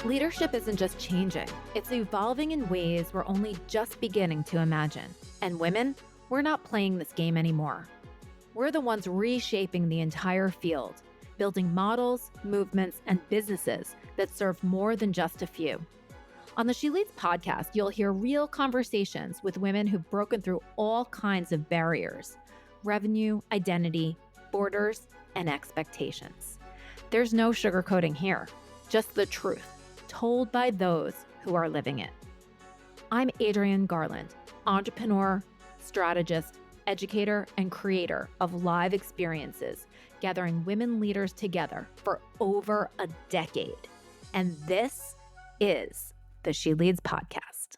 Leadership isn't just changing, it's evolving in ways we're only just beginning to imagine. And women, we're not playing this game anymore. We're the ones reshaping the entire field, building models, movements, and businesses that serve more than just a few. On the She Leads podcast, you'll hear real conversations with women who've broken through all kinds of barriers: revenue, identity, borders, and expectations. There's no sugarcoating here, just the truth, told by those who are living it. I'm Adrienne Garland, entrepreneur, strategist, educator, and creator of live experiences, gathering women leaders together for over a decade. And this is the She Leads podcast.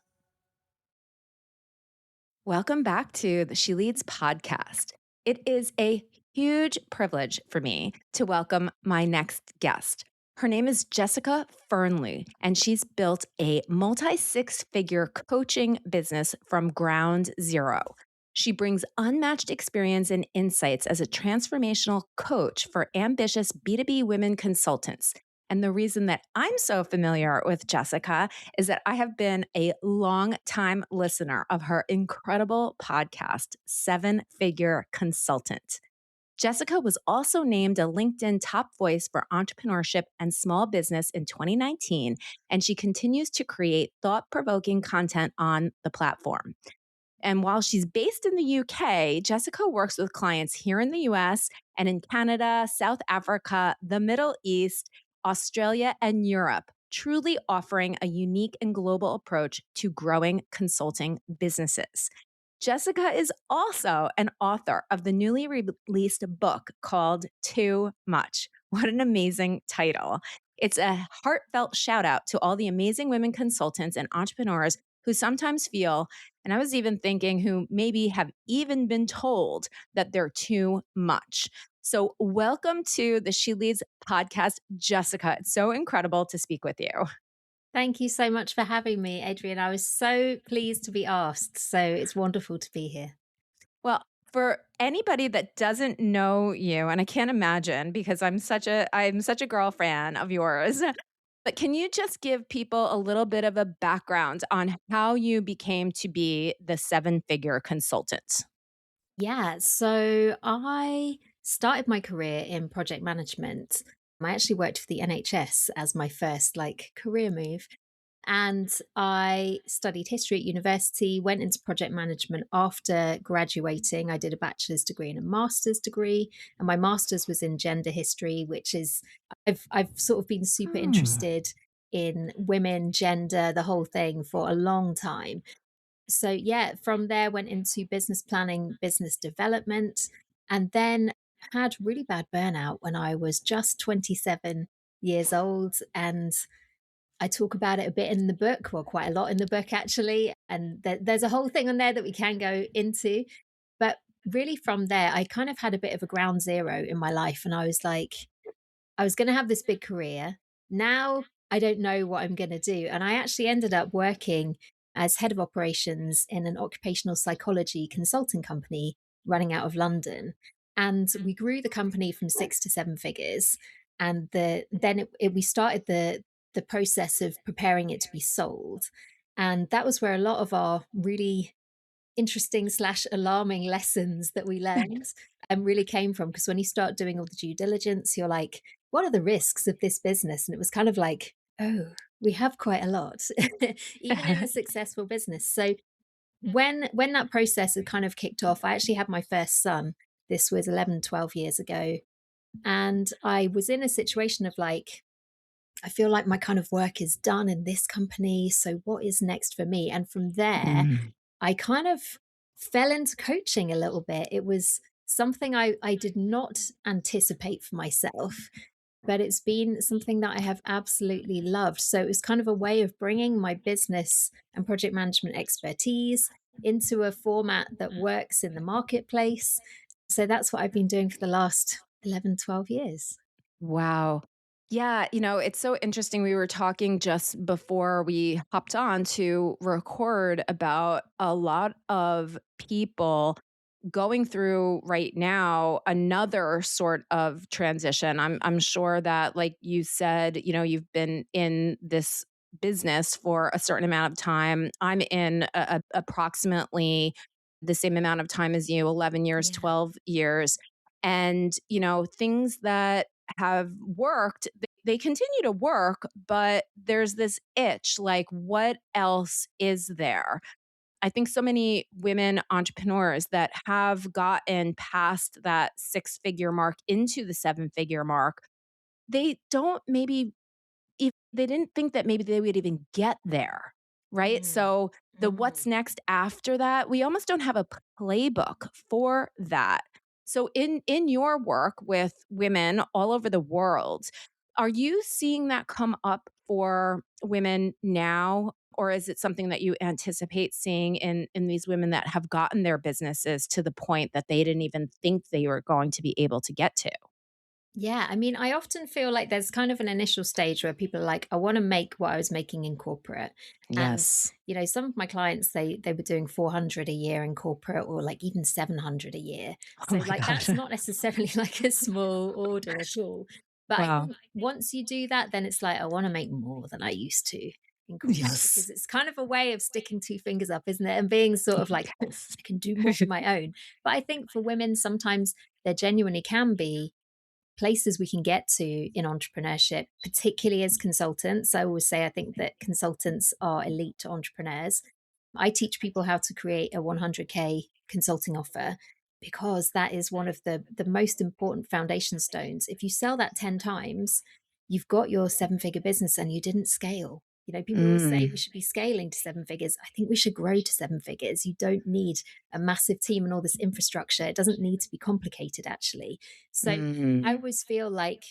Welcome back to the She Leads podcast. It is a huge privilege for me to welcome my next guest. Her name is Jessica Fearnley, and she's built a multi-six-figure coaching business from ground zero. She brings unmatched experience and insights as a transformational coach for ambitious B2B women consultants. And the reason that I'm so familiar with Jessica is that I have been a long-time listener of her incredible podcast, Seven Figure Consultant. Jessica was also named a LinkedIn top voice for entrepreneurship and small business in 2019, and she continues to create thought-provoking content on the platform. And while she's based in the UK, Jessica works with clients here in the US and in Canada, South Africa, the Middle East, Australia, and Europe, truly offering a unique and global approach to growing consulting businesses. Jessica is also an author of the newly released book called Too Much. What an amazing title. It's a heartfelt shout out to all the amazing women consultants and entrepreneurs who sometimes feel, and I was even thinking who maybe have even been told that they're too much. So welcome to the She Leads podcast, Jessica. It's so incredible to speak with you. Thank you so much for having me, Adrienne. I was so pleased to be asked. So it's wonderful to be here. Well, for anybody that doesn't know you, and I can't imagine because I'm such a girl fan of yours, but can you just give people a little bit of a background on how you became to be the seven-figure consultant? Yeah. So I started my career in project management. I actually worked for the NHS as my first career move. And I studied history at university, went into project management after graduating. I did a bachelor's degree and a master's degree. And my master's was in gender history, which is, I've sort of been super interested in women, gender, the whole thing for a long time. So yeah, from there went into business planning, business development, and then had really bad burnout when I was just 27 years old. And I talk about it a bit in the book, well, quite a lot in the book, actually. And there's a whole thing on there that we can go into. But really, from there, I kind of had a bit of a ground zero in my life. And I was like, I was going to have this big career. Now I don't know what I'm going to do. And I actually ended up working as head of operations in an occupational psychology consulting company running out of London. And we grew the company from 6 to 7 figures. And we started the process of preparing it to be sold. And that was where a lot of our really interesting/alarming lessons that we learned really came from. Because when you start doing all the due diligence, you're like, what are the risks of this business? And it was kind of like, oh, we have quite a lot, even in a successful business. So when that process had kind of kicked off, I actually had my first son. This was 11, 12 years ago. And I was in a situation of like, I feel like my kind of work is done in this company. So what is next for me? And from there, I kind of fell into coaching a little bit. It was something I did not anticipate for myself, but it's been something that I have absolutely loved. So it was kind of a way of bringing my business and project management expertise into a format that works in the marketplace. So that's what I've been doing for the last 11, 12 years. Wow. Yeah, it's so interesting. We were talking just before we hopped on to record about a lot of people going through right now another sort of transition. I'm sure that, like you said, you've been in this business for a certain amount of time. I'm in approximately the same amount of time as you, 11 years, Yeah. 12 years. And, things that have worked, they continue to work, but there's this itch, like, what else is there? I think so many women entrepreneurs that have gotten past that six-figure mark into the seven-figure mark, they don't maybe if they didn't think that maybe they would even get there, right? Mm. So the what's Mm. next after that, we almost don't have a playbook for that. So in your work with women all over the world, are you seeing that come up for women now? Or is it something that you anticipate seeing in these women that have gotten their businesses to the point that they didn't even think they were going to be able to get to? Yeah, I mean, I often feel like there's kind of an initial stage where people are like, I want to make what I was making in corporate. And, Yes. some of my clients, they were doing 400 a year in corporate or like even 700 a year. Oh So my like that's God. not necessarily like a small order at all. But I Wow. think once you do that, then it's like, I want to make more than I used to in corporate because Yes. it's kind of a way of sticking two fingers up, isn't it? And being sort of like, oh, Yes. I can do more on my own. But I think for women, sometimes there genuinely can be places we can get to in entrepreneurship, particularly as consultants. I always say I think that consultants are elite entrepreneurs. I teach people how to create a 100K consulting offer because that is one of the most important foundation stones. If you sell that 10 times, you've got your seven-figure business and you didn't scale. People always say we Mm, should be scaling to seven figures. I think we should grow to seven figures. You don't need a massive team and all this infrastructure. It doesn't need to be complicated, actually. So I mm, always feel like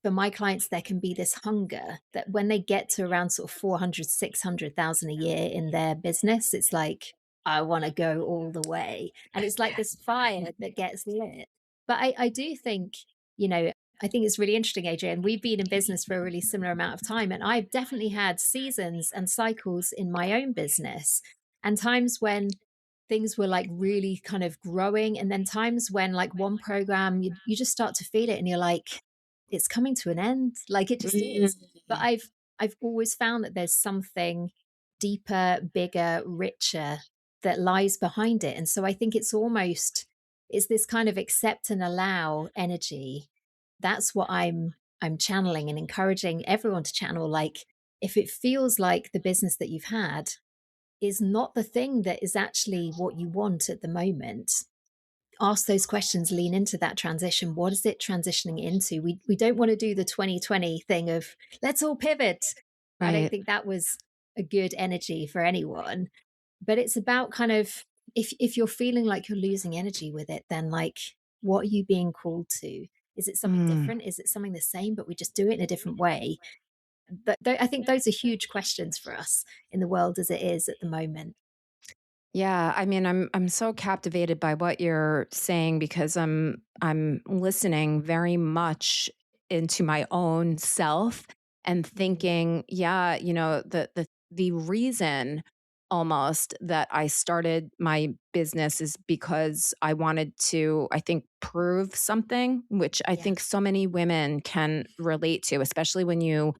for my clients, there can be this hunger that when they get to around sort of 400, 600,000 a year in their business, it's like, I want to go all the way. And it's like this fire that gets lit. But I do think, you know, I think it's really interesting, Adrian. We've been in business for a really similar amount of time. And I've definitely had seasons and cycles in my own business and times when things were like really kind of growing. And then times when, like, one program, you just start to feel it and you're like, it's coming to an end, like it just is. But mm, I've always found that there's something deeper, bigger, richer that lies behind it. And so I think it's this kind of accept and allow energy. That's what I'm channeling and encouraging everyone to channel. Like, if it feels like the business that you've had is not the thing that is actually what you want at the moment, ask those questions, lean into that transition. What is it transitioning into? We don't want to do the 2020 thing of let's all pivot. I don't right. think that was a good energy for anyone. But it's about kind of, if you're feeling like you're losing energy with it, then like, what are you being called to? Is it something Mm. different? Is it something the same, but we just do it in a different way? But I think those are huge questions for us in the world as it is at the moment. Yeah, I mean, I'm so captivated by what you're saying because I'm listening very much into my own self and Mm. thinking, yeah, the reason almost that I started my business is because I wanted to, I think, prove something, which I Yeah. think so many women can relate to, especially when you,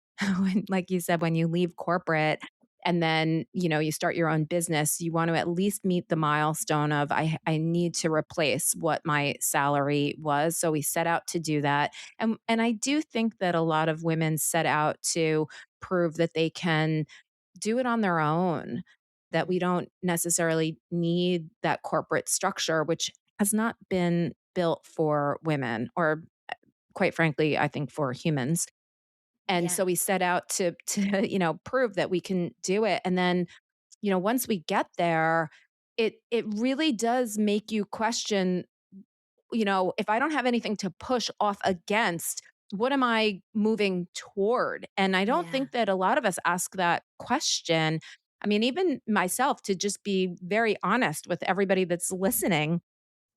like you said, when you leave corporate and then you start your own business, you want to at least meet the milestone of I need to replace what my salary was. So we set out to do that. And I do think that a lot of women set out to prove that they can do it on their own, that we Mm. don't necessarily need that corporate structure, which has not been built for women, or quite frankly, I think for humans. And Yeah. so we set out to prove that we can do it. And then, once we get there, it really does make you question, if I don't have anything to push off against, what am I moving toward? And I don't Yeah. think that a lot of us ask that question. I mean, even myself, to just be very honest with everybody that's listening,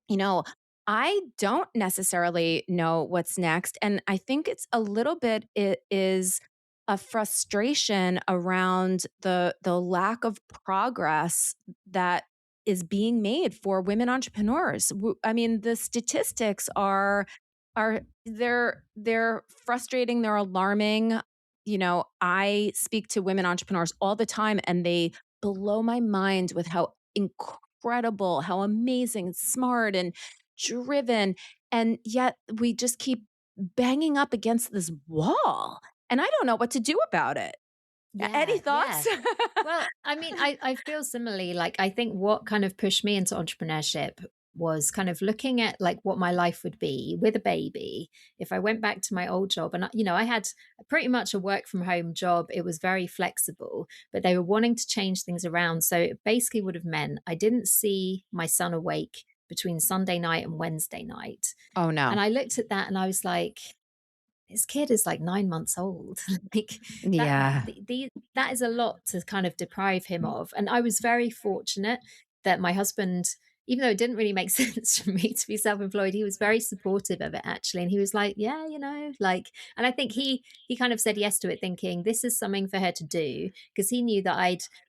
you know, I don't necessarily know what's next. And I think it's a little bit, it is a frustration around the lack of progress that is being made for women entrepreneurs. I mean, the statistics are they're frustrating, they're alarming. I speak to women entrepreneurs all the time, and they blow my mind with how incredible, how amazing, smart, and driven, and yet we just keep banging up against this wall, and I don't know what to do about it. Any Yeah, yeah. thoughts? Well, I mean, I feel similarly. Like, I think what kind of pushed me into entrepreneurship was kind of looking at like what my life would be with a baby if I went back to my old job. And, I had pretty much a work from home job. It was very flexible, but they were wanting to change things around. So it basically would have meant I didn't see my son awake between Sunday night and Wednesday night. Oh, And no. I looked at that and I was like, this kid is like 9 months old. Like that, Yeah. that is a lot to kind of deprive him of. And I was very fortunate that my husband, even though it didn't really make sense for me to be self-employed, he was very supportive of it actually. And he was like, yeah, like, and I think he kind of said yes to it, thinking this is something for her to do, because he knew that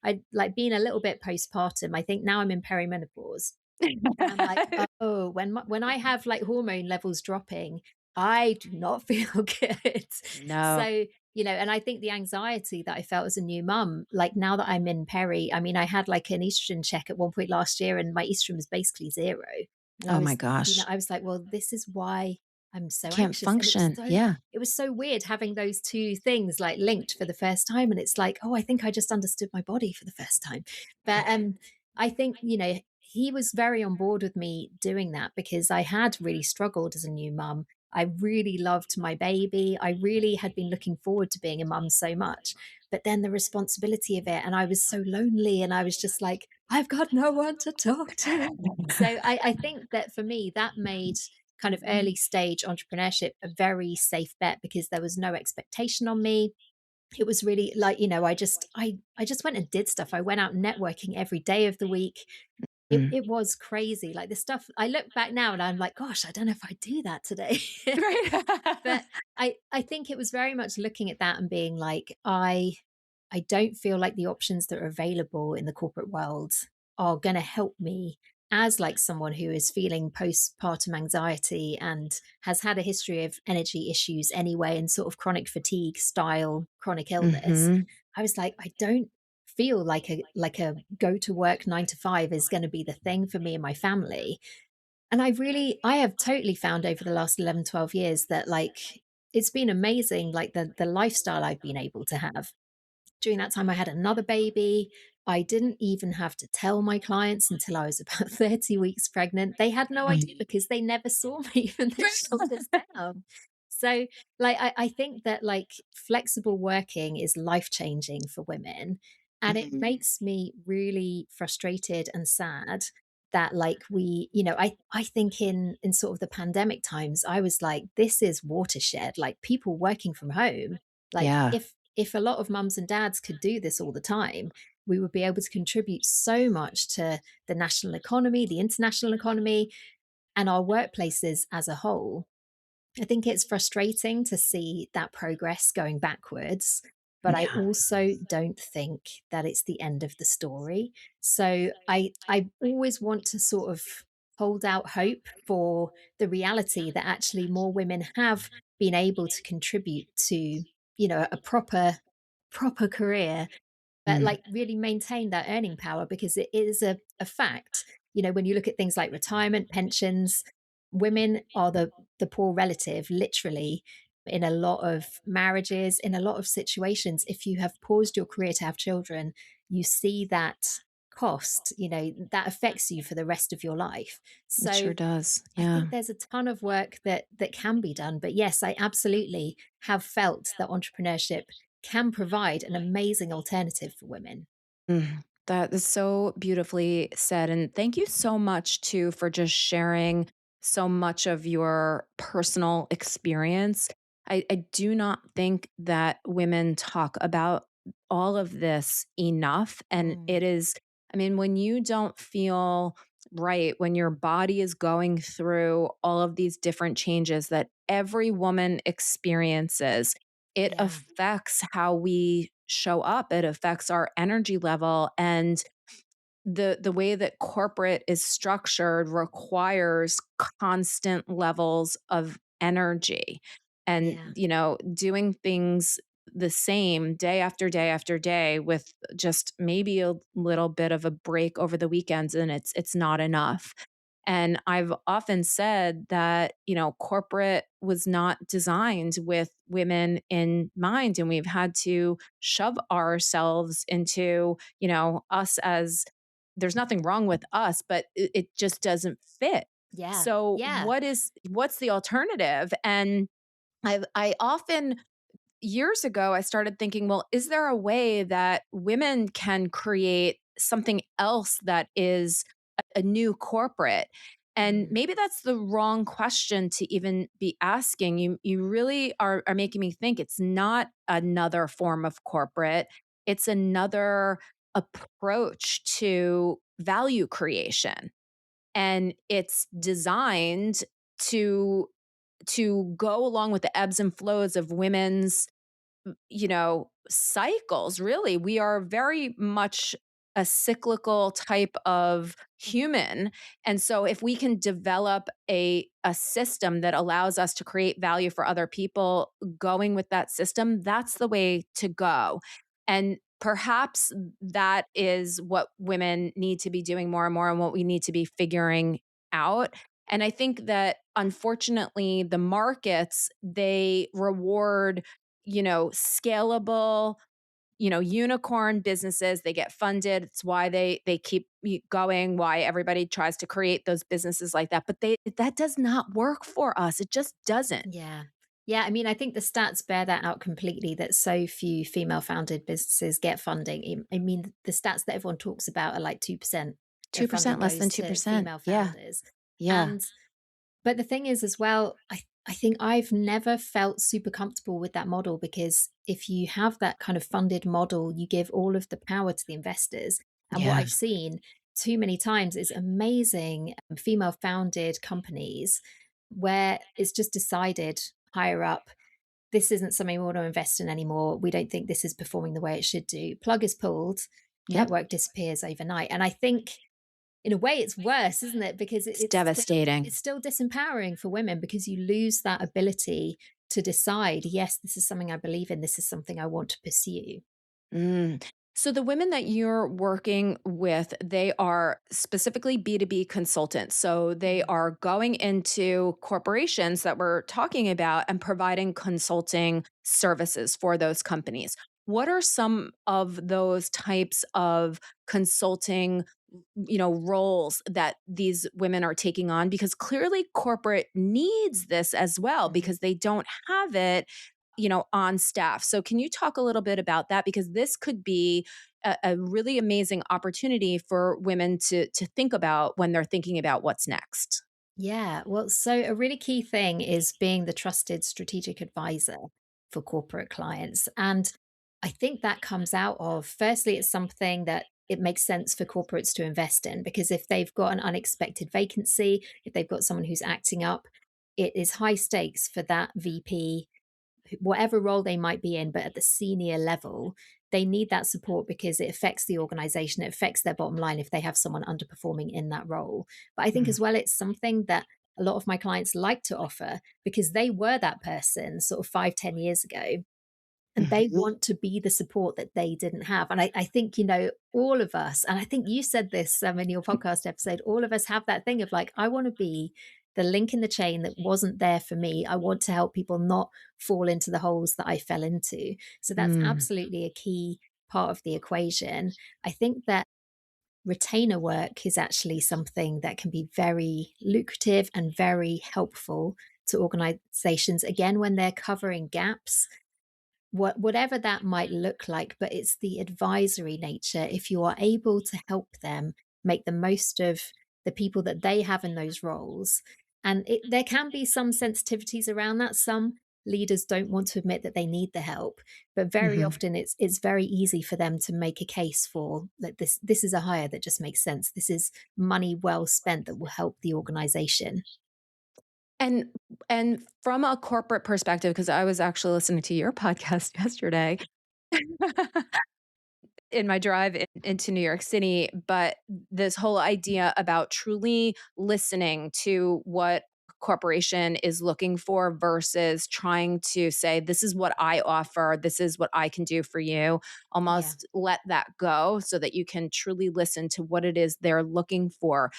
I'd like been a little bit postpartum. I think now I'm in perimenopause. And I'm like, oh, when I have like hormone levels dropping, I do not feel good. No. So, and I think the anxiety that I felt as a new mum, like now that I'm in peri, I mean, I had like an estrogen check at one point last year and my estrogen was basically zero. And Oh my gosh. I was like, well, this is why I'm so Can't anxious. And function. Yeah. it was so weird having those two things like linked for the first time. And it's like, oh, I think I just understood my body for the first time. But I think, he was very on board with me doing that because I had really struggled as a new mum. I really loved my baby. I really had been looking forward to being a mum so much. But then the responsibility of it, and I was so lonely, and I was just like, I've got no one to talk to. So I think that for me, that made kind of early stage entrepreneurship a very safe bet because there was no expectation on me. It was really like, I just went and did stuff. I went out networking every day of the week. Mm. It was crazy. Like the stuff I look back now and I'm like, gosh, I don't know if I do that today. Right. But I think it was very much looking at that and being like, I don't feel like the options that are available in the corporate world are going to help me as like someone who is feeling postpartum anxiety and has had a history of energy issues anyway and sort of chronic fatigue style chronic illness. Mhm. I was like, I don't feel like a go to work 9 to 5 is going to be the thing for me and my family. And I have totally found over the last 11, 12 years that like it's been amazing, like the lifestyle I've been able to have. During that time, I had another baby. I didn't even have to tell my clients until I was about 30 weeks pregnant. They had no idea because they never saw me when the shoulders down. So, like, I think that like flexible working is life changing for women. And it Mhm. makes me really frustrated and sad that like I think in sort of the pandemic times I was like, this is watershed, like people working from home, like Yeah. if a lot of mums and dads could do this all the time, we would be able to contribute so much to the national economy, the international economy, and our workplaces as a whole. I think it's frustrating to see that progress going backwards, but I Yeah. also don't think that it's the end of the story. So I always want to sort of hold out hope for the reality that actually more women have been able to contribute to, a proper career, but Mm. like really maintain that earning power because it is a fact. When you look at things like retirement, pensions, women are the poor relative, literally, in a lot of marriages, in a lot of situations. If you have paused your career to have children, you see that cost, that affects you for the rest of your life. It So sure does. I Yeah. think there's a ton of work that can be done. But yes, I absolutely have felt that entrepreneurship can provide an amazing alternative for women. That is so beautifully said. And thank you so much, too, for just sharing so much of your personal experience. I do not think that women talk about all of this enough. And Mm, it is, I mean, when you don't feel right, when your body is going through all of these different changes that every woman experiences, it yeah. affects how we show up. It affects our energy level. And the way that corporate is structured requires constant levels of energy and, Yeah. doing things the same day after day after day with just maybe a little bit of a break over the weekends, and it's not enough. And I've often said that, corporate was not designed with women in mind, and we've had to shove ourselves into, us as there's nothing wrong with us, but it just doesn't fit. Yeah. So Yeah. what's the alternative? And I often years ago I started thinking, well, is there a way that women can create something else that is a new corporate? And Mm. maybe that's the wrong question to even be asking. You really are making me think it's not another form of corporate. It's another approach to value creation. And it's designed to go along with the ebbs and flows of women's cycles. Really, we are very much a cyclical type of human. And so if we can develop a system that allows us to create value for other people, going with that system, that's the way to go. And perhaps that is what women need to be doing more and more, and what we need to be figuring out. And I think that unfortunately the markets, they reward, scalable, unicorn businesses. They get funded. It's why they keep going, why everybody tries to create those businesses like that. But that does not work for us. It just doesn't. Yeah. Yeah, I mean, I think the stats bear that out completely, that so few female-founded businesses get funding. I mean, the stats that everyone talks about are like 2% of funding 2%, less goes than to 2%. female Yeah. founders. Yeah. And but the thing is as well, I think I've never felt super comfortable with that model, because if you have that kind of funded model, you give all of the power to the investors. And what I've Yes. seen too many times is amazing female founded companies where it's just decided higher up, this isn't something we want to invest in anymore. We don't think this is performing the way it should do. Plug is pulled, Yep. network disappears overnight. And I think in a way it's worse, isn't it? Because It's devastating. it's still disempowering for women, because you lose that ability to decide, yes, this is something I believe in, this is something I want to pursue. Mm. So the women that you're working with, they are specifically B2B consultants. So they Mhm. are going into corporations that we're talking about and providing consulting services for those companies. What are some of those types of consulting, roles that these women are taking on? Because clearly corporate needs this as well, Mhm. because they don't have it, on staff. So can you talk a little bit about that? Because this could be a really amazing opportunity for women to think about when they're thinking about what's next. Yeah, well, so a really key thing is being the trusted strategic advisor for corporate clients. And I think that comes out of, firstly, it's something that it makes sense for corporates to invest in, because if they've got an unexpected vacancy, if they've got someone who's acting up, it is high stakes for that VP, whatever role they might be in, but at the senior level, they need that support, because it affects the organization, it affects their bottom line if they have someone underperforming in that role. But I think Mm. as well, it's something that a lot of my clients like to offer, because they were that person sort of 5, 10 years ago, and they Mhm. want to be the support that they didn't have. And I think, all of us, and I think you said this in your podcast episode, all of us have that thing of like, I want to be the link in the chain that wasn't there for me. I want to help people not fall into the holes that I fell into. So that's Mm. absolutely a key part of the equation. I think that retainer work is actually something that can be very lucrative and very helpful to organizations, again, when they're covering gaps, whatever that might look like. But it's the advisory nature. If you are able to help them make the most of the people that they have in those roles, and there can be some sensitivities around that. Some leaders don't want to admit that they need the help, but very Mhm. often it's very easy for them to make a case for that, this is a hire that just makes sense, this is money well spent that will help the organization. And and from a corporate perspective, because I was actually listening to your podcast yesterday, in my drive into New York City, but this whole idea about truly listening to what corporation is looking for versus trying to say, this is what I offer, this is what I can do for you. Yeah. Almost let that go so that you can truly listen to what it is they're looking for.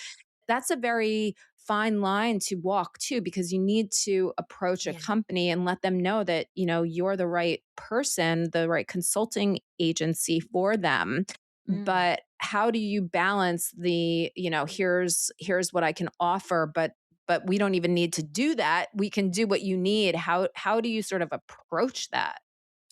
That's a very fine line to walk too, because you need to approach a Yeah. company and let them know that, you're the right person, the right consulting agency for them. Mm. But how do you balance the, here's what I can offer, but we don't even need to do that. We can do what you need. How do you sort of approach that?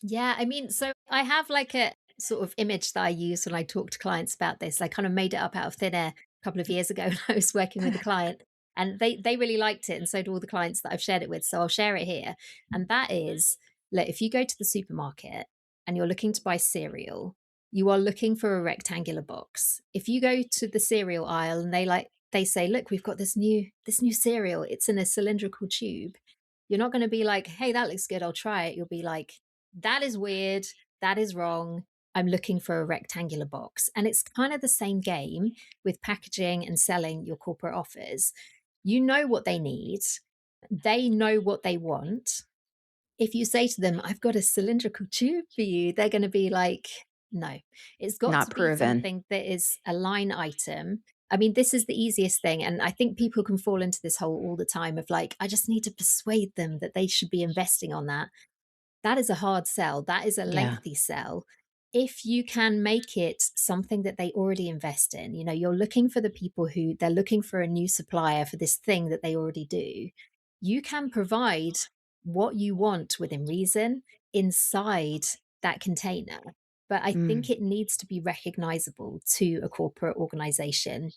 Yeah, I mean, so I have like a sort of image that I use when I talk to clients about this. I kind of made it up out of thin air a couple of years ago when I was working with a client, and they really liked it, and so do all the clients that I've shared it with. So I'll share it here. And that is, look, if you go to the supermarket and you're looking to buy cereal, you are looking for a rectangular box. If you go to the cereal aisle and they say, look, we've got this new cereal, it's in a cylindrical tube. You're not going to be like, hey, that looks good, I'll try it. You'll be like, that is weird. That is wrong. I'm looking for a rectangular box. And it's kind of the same game with packaging and selling your corporate offers. You know what they need, they know what they want. If you say to them, I've got a cylindrical tube for you, they're going to be like, no, it's got Not to be proven. something that is a line item. I mean, this is the easiest thing. And I think people can fall into this hole all the time of like, I just need to persuade them that they should be investing on that. That is a hard sell. That is a Yeah. lengthy sell. If you can make it something that they already invest in, you're looking for the people who they're looking for a new supplier for this thing that they already do, you can provide what you want within reason inside that container. But I think Mm, it needs to be recognizable to a corporate organization.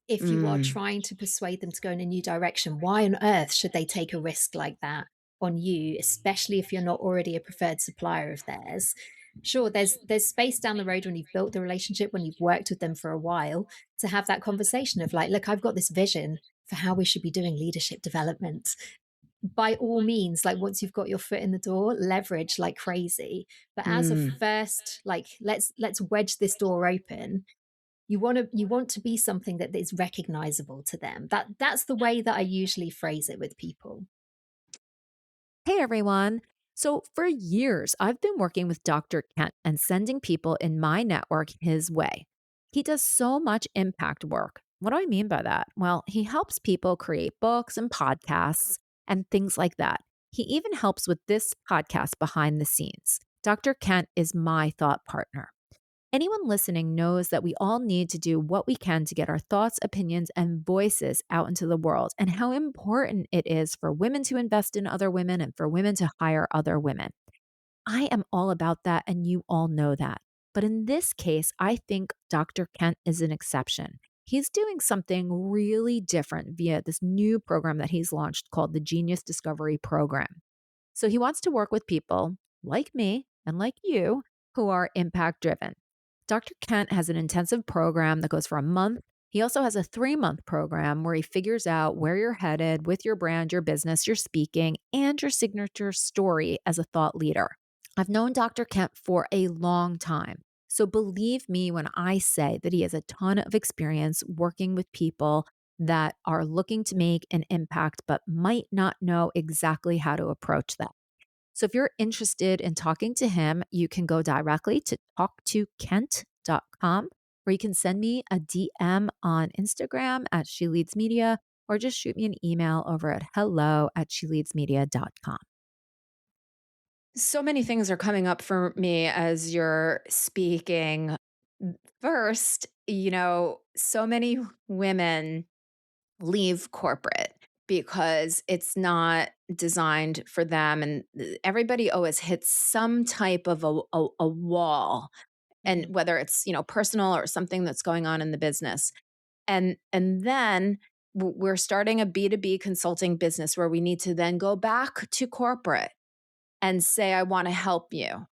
If you are mm. trying to persuade them to go in a new direction, why on earth should they take a risk like that on you, especially if you're not already a preferred supplier of theirs? Sure, there's space down the road when you've built the relationship, when you've worked with them for a while, to have that conversation of like, look, I've got this vision for how we should be doing leadership development. By all means, like once you've got your foot in the door, leverage like crazy. But as a Mm. first, like let's wedge this door open. You want to be something that is recognizable to them. That's the way that I usually phrase it with people. Hey everyone. So, for years, I've been working with Dr. Kent and sending people in my network his way. He does so much impact work. What do I mean by that? Well, he helps people create books and podcasts and things like that. He even helps with this podcast behind the scenes. Dr. Kent is my thought partner. Anyone listening knows that we all need to do what we can to get our thoughts, opinions, and voices out into the world, and how important it is for women to invest in other women and for women to hire other women. I am all about that, and you all know that. But in this case, I think Dr. Kent is an exception. He's doing something really different via this new program that he's launched called the Genius Discovery Program. So he wants to work with people like me and like you who are impact driven. Dr. Kent has an intensive program that goes for a month. He also has a 3-month program where he figures out where you're headed with your brand, your business, your speaking, and your signature story as a thought leader. I've known Dr. Kent for a long time. So believe me when I say that he has a ton of experience working with people that are looking to make an impact but might not know exactly how to approach that. So if you're interested in talking to him, you can go directly to talktokent.com, or you can send me a DM on Instagram at She Leads Media, or just shoot me an email over at hello@sheleadsmedia.com. So many things are coming up for me as you're speaking. First, so many women leave corporate because it's not designed for them. And everybody always hits some type of a wall. And Mm. whether it's, personal or something that's going on in the business. And then we're starting a B2B consulting business where we need to then go back to corporate and say, I want to help you.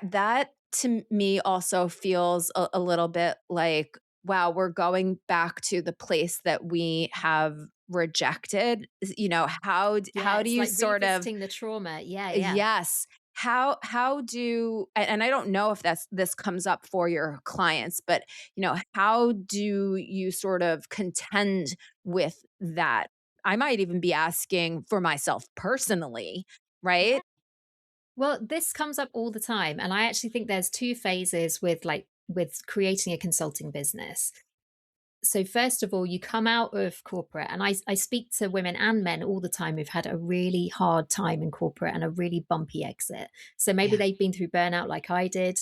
That to me also feels a little bit like, wow, we're going back to the place that we have rejected. How Yeah, do it's you like sort of, revisiting the trauma. Yeah, yeah. yes, how do, and I don't know if this comes up for your clients, but how do you sort of contend with that? I might even be asking for myself personally, Yeah. right? Well, this comes up all the time. And I actually think there's two phases with creating a consulting business. So first of all, you come out of corporate, and I speak to women and men all the time who've had a really hard time in corporate and a really bumpy exit. So maybe Yeah. they've been through burnout like I did.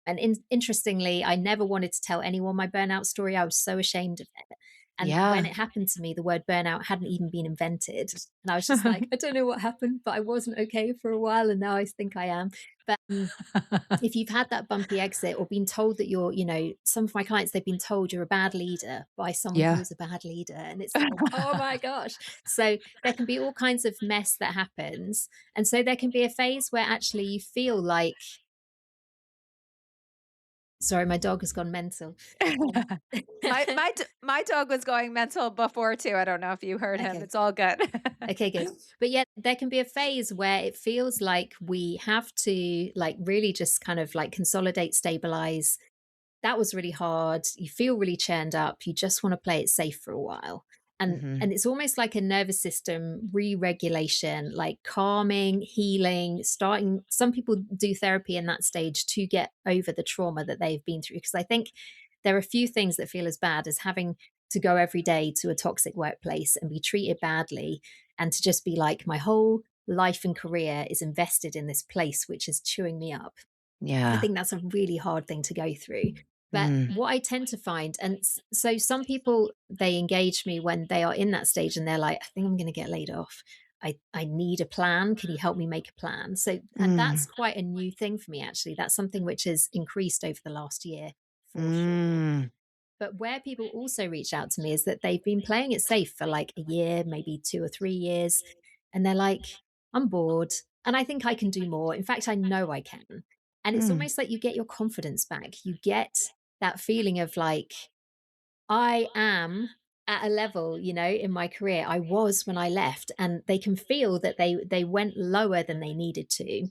And interestingly, I never wanted to tell anyone my burnout story. I was so ashamed of it. And when Yeah. it happened to me, the word burnout hadn't even been invented. And I was just like, I don't know what happened, but I wasn't okay for a while. And now I think I am. But if you've had that bumpy exit or been told that some of my clients, they've been told you're a bad leader by someone who Yeah. is a bad leader. And it's like, oh my gosh. So there can be all kinds of mess that happens. And so there can be a phase where actually you feel like, sorry, my dog has gone mental. Um, My dog was going mental before too. I don't know if you heard him. okay. It's all good. Okay, good. But yet there can be a phase where it feels like we have to like really just kind of like consolidate, stabilize. That was really hard. You feel really churned up. You just want to play it safe for a while. And Mhm. it's almost like a nervous system re-regulation, like calming, healing, starting. Some people do therapy in that stage to get over the trauma that they've been through. Because I think there are a few things that feel as bad as having to go every day to a toxic workplace and be treated badly, and to just be like, my whole life and career is invested in this place, which is chewing me up. I Yeah. think that's a really hard thing to go through. But Mm. what I tend to find, and so some people, they engage me when they are in that stage and they're like, I think I'm going to get laid off. I need a plan. Can you help me make a plan? So, and that's Mm. quite a new thing for me, actually. That's something which has increased over the last year for sure. Mm. But where people also reach out to me is that they've been playing it safe for like a year, maybe 2 or 3 years. And they're like, I'm bored and I think I can do more. In fact, I know I can. And it's Mm. almost like you get your confidence back. You get that feeling of like, I am at a level, in my career I was when I left, and they can feel that they went lower than they needed to.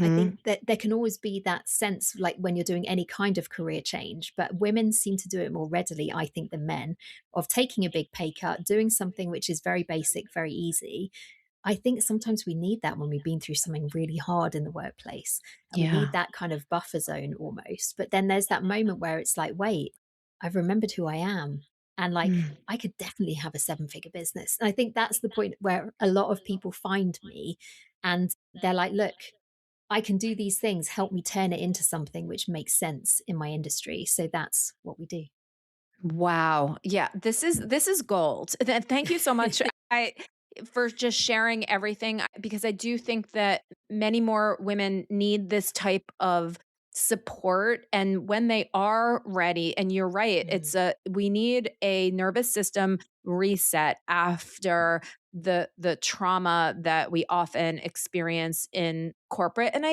I Mhm. think that there can always be that sense, like when you're doing any kind of career change, but women seem to do it more readily, I think, than men, of taking a big pay cut, doing something which is very basic, very easy. I think sometimes we need that when we've been through something really hard in the workplace, and we need Yeah. that kind of buffer zone almost. But then there's that moment where it's like, wait, I've remembered who I am. And like, Mm. I could definitely have a 7-figure business. And I think that's the point where a lot of people find me and they're like, look, I can do these things, help me turn it into something which makes sense in my industry. So that's what we do. Wow. Yeah, this is gold. Thank you so much I for just sharing everything, because I do think that many more women need this type of support, and when they are ready, and you're right, Mm, we need a nervous system reset after the trauma that we often experience in corporate. And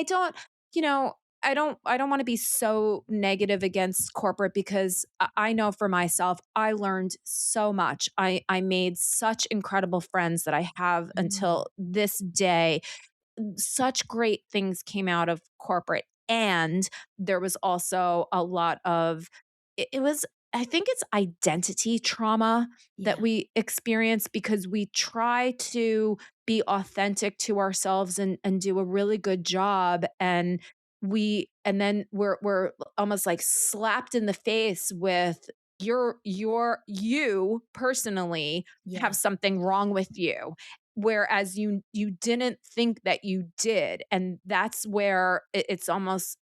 you know, I don't want to be so negative against corporate, because I know for myself I learned so much. I made such incredible friends that I have mm, until this day. Such great things came out of corporate, and there was also a lot of it was, I think it's identity trauma that yeah. we experience, because we try to be authentic to ourselves and do a really good job, and then we're almost like slapped in the face with you personally have Yeah. something wrong with you, whereas you didn't think that you did, and that's where it's almost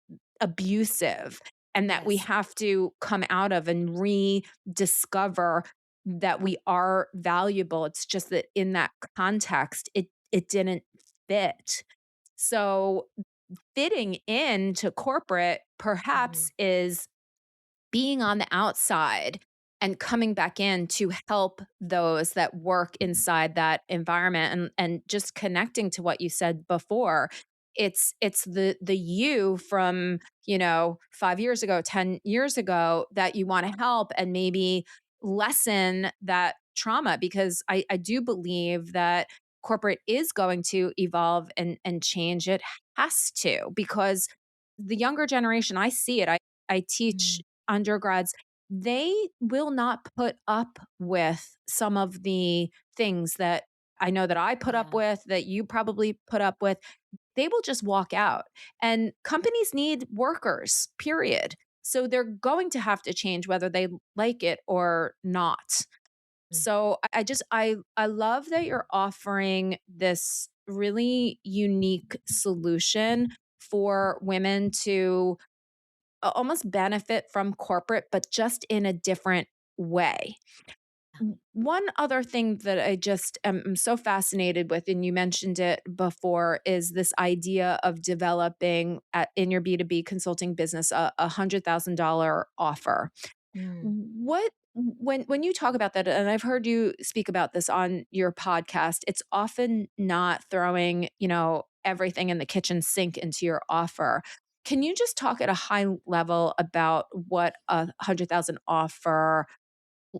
abusive, and that we Yes. have to come out of and rediscover that we are valuable. It's just that in that context it didn't fit. So fitting into corporate Mhm. perhaps is being on the outside and coming back in to help those that work inside that environment, and just connecting to what you said before. It's the you from 5 years ago, 10 years ago, that you want to help and maybe lessen that trauma, because I do believe that corporate is going to evolve and change. It has to, because the younger generation, I see it. I teach Mm, undergrads. They will not put up with some of the things that I know that I put up yeah. with, that you probably put up with. They will just walk out. And companies need workers, period. So they're going to have to change whether they like it or not. Mm, So I love that you're offering this really unique solution for women to almost benefit from corporate, but just in a different way. One other thing that I just am so fascinated with, and you mentioned it before, is this idea of developing in your B2B consulting business a $100,000 offer. mm, What when you talk about that, and I've heard you speak about this on your podcast, it's often not throwing, everything in the kitchen sink into your offer. Can you just talk at a high level about what a 100,000 offer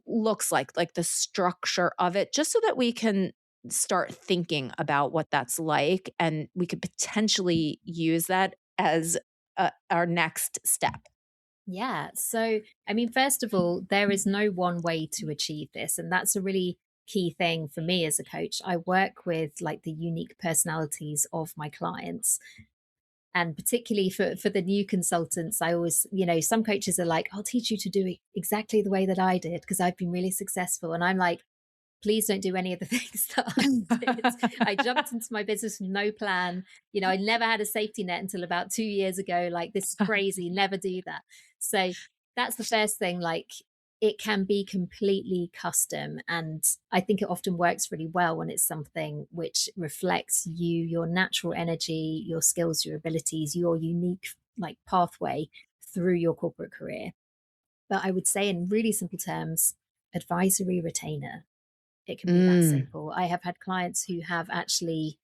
looks like the structure of it, just so that we can start thinking about what that's like and we could potentially use that as our next step? yeah. So, I mean, first of all, there is no one way to achieve this. And that's a really key thing for me as a coach. I work with like the unique personalities of my clients. And particularly for the new consultants, I always, some coaches are like, I'll teach you to do it exactly the way that I did because I've been really successful. And I'm like, please don't do any of the things that I did. I jumped into my business with no plan. I never had a safety net until about 2 years ago. Like, this is crazy. Never do that. So that's the first thing. Like, it can be completely custom. And I think it often works really well when it's something which reflects you, your natural energy, your skills, your abilities, your unique like pathway through your corporate career. But I would say in really simple terms, advisory retainer, it can be that Mm, simple. I have had clients who have actually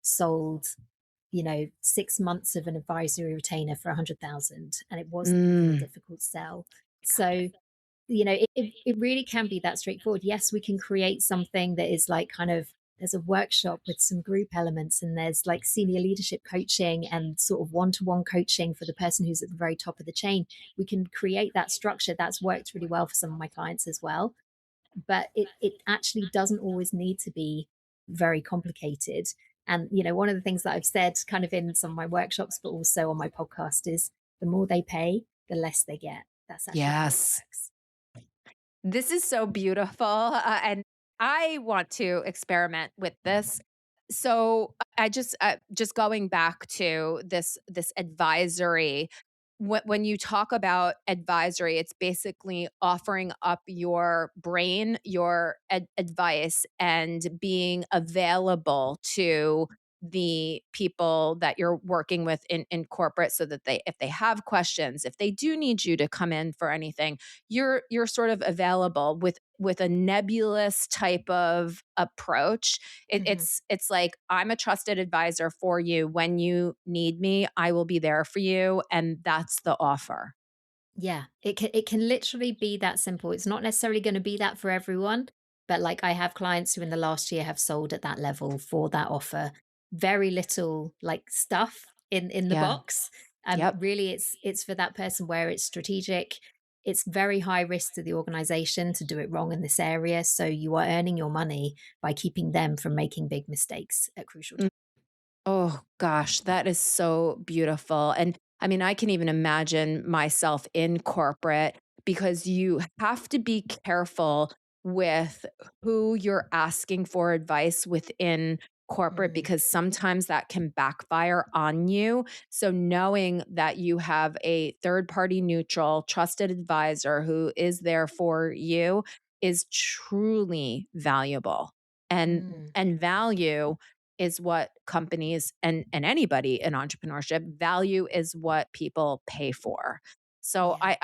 sold, 6 months of an advisory retainer for 100,000, and it wasn't even a mm, difficult sell. got So, it really can be that straightforward. Yes, we can create something that is like kind of, there's a workshop with some group elements, and there's like senior leadership coaching and sort of one-to-one coaching for the person who's at the very top of the chain. We can create that structure. That's worked really well for some of my clients as well, but it actually doesn't always need to be very complicated. And one of the things that I've said kind of in some of my workshops, but also on my podcast, is the more they pay, the less they get. That's actually how it Yes. works. This is so beautiful. And I want to experiment with this. So I just going back to this advisory. When you talk about advisory, it's basically offering up your brain, your advice, and being available to the people that you're working with in corporate, so that if they have questions, if they do need you to come in for anything, you're sort of available with a nebulous type of approach. Mhm. It's like, I'm a trusted advisor for you. When you need me, I will be there for you, and that's the offer. Yeah, it can literally be that simple. It's not necessarily going to be that for everyone, but like I have clients who in the last year have sold at that level for that offer. Very little like stuff in the Yeah. box. Yep. Really, it's for that person where it's strategic. It's very high risk to the organization to do it wrong in this area. So you are earning your money by keeping them from making big mistakes at crucial times. Oh gosh, that is so beautiful. And I mean, I can even imagine myself in corporate, because you have to be careful with who you're asking for advice within corporate, Mm, because sometimes that can backfire on you. So knowing that you have a third party neutral trusted advisor who is there for you is truly valuable. And mm, and value is what companies and anybody in entrepreneurship value, is what people pay for. So yeah.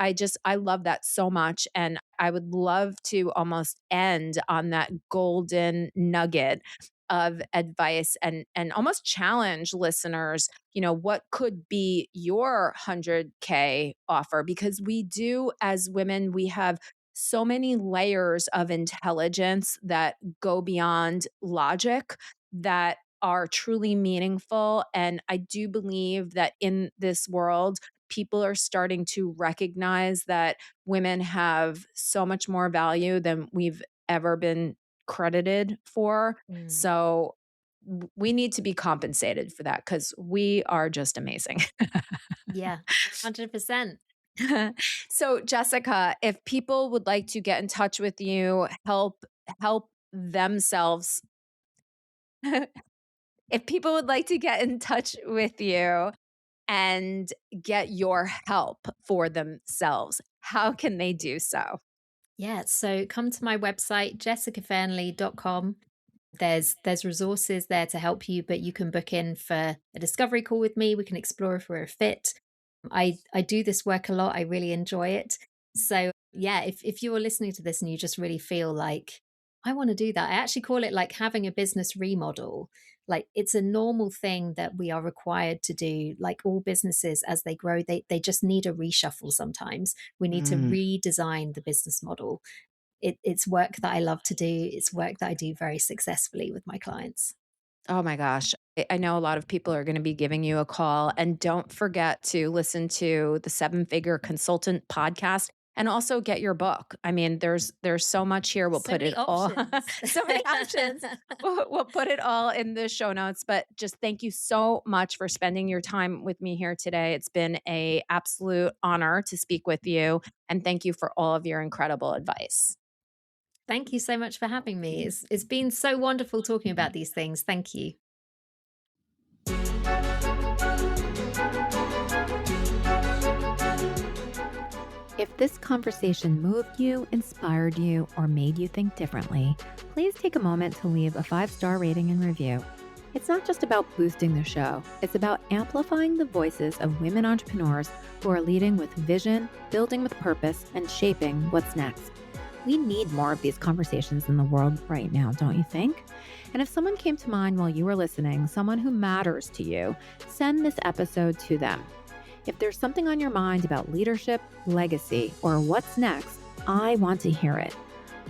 I love that so much. And I would love to almost end on that golden nugget of advice, and almost challenge listeners, what could be your 100K offer? Because we do, as women, we have so many layers of intelligence that go beyond logic, that are truly meaningful. And I do believe that in this world, people are starting to recognize that women have so much more value than we've ever been credited for. Mm. So we need to be compensated for that because we are just amazing. Yeah, 100%. So Jessica, if people would like to get in touch with you, help themselves, if people would like to get in touch with you and get your help for themselves, how can they do so? Yeah, so come to my website, jessicafearnley.com. There's resources there to help you, but you can book in for a discovery call with me. We can explore if we're a fit. I do this work a lot. I really enjoy it. So yeah, if you're listening to this and you just really feel like I want to do that, I actually call it like having a business remodel. Like it's a normal thing that we are required to do. Like all businesses as they grow, they just need a reshuffle sometimes. We need to Mm. redesign the business model. It's work that I love to do. It's work that I do very successfully with my clients. Oh my gosh. I know a lot of people are going to be giving you a call. And don't forget to listen to the Seven Figure Consultant podcast and also get your book. I mean, there's so much here. We'll So put many it all, options. so many options. We'll put it all in the show notes. But just thank you so much for spending your time with me here today. It's been a absolute honor to speak with you. And thank you for all of your incredible advice. Thank you so much for having me. It's been so wonderful talking about these things. Thank you. If this conversation moved you, inspired you, or made you think differently, please take a moment to leave a 5-star rating and review. It's not just about boosting the show, it's about amplifying the voices of women entrepreneurs who are leading with vision, building with purpose, and shaping what's next. We need more of these conversations in the world right now, don't you think? And if someone came to mind while you were listening, someone who matters to you, send this episode to them. If there's something on your mind about leadership, legacy, or what's next, I want to hear it.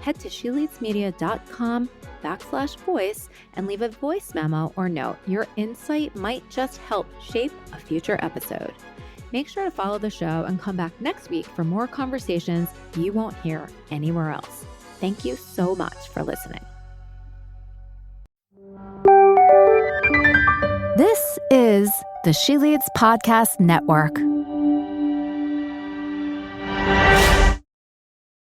Head to sheleadsmedia.com/voice and leave a voice memo or note. Your insight might just help shape a future episode. Make sure to follow the show and come back next week for more conversations you won't hear anywhere else. Thank you so much for listening. This is the She Leads Podcast Network.